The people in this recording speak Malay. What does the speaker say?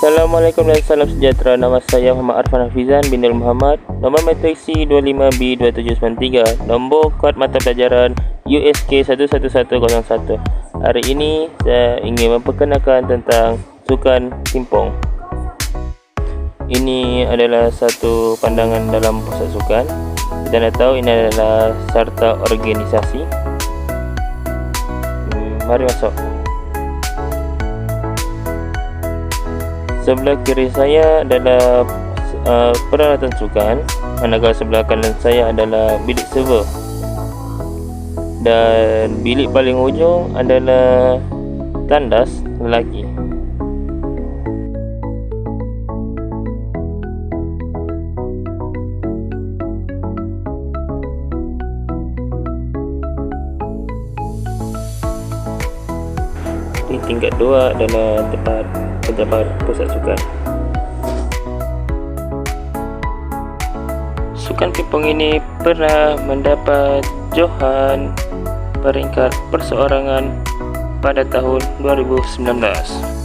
Assalamualaikum dan salam sejahtera. Nama saya Muhammad Arfan Hafizan bin Nur Muhammad. Nombor matriksi 25B2793. Nombor kod mata pelajaran USK 11101. Hari ini saya ingin memperkenalkan tentang sukan timpong. Ini adalah satu pandangan dalam pusat sukan. Kita nak tahu ini adalah sarta organisasi. Mari masuk. Sebelah kiri saya adalah peralatan sukan, manakala sebelah kanan saya adalah bilik server, dan bilik paling hujung adalah tandas lelaki. Di tingkat 2 adalah tempat pejabat pusat sukan. Sukan pingpong ini pernah mendapat johan peringkat perseorangan pada tahun 2019.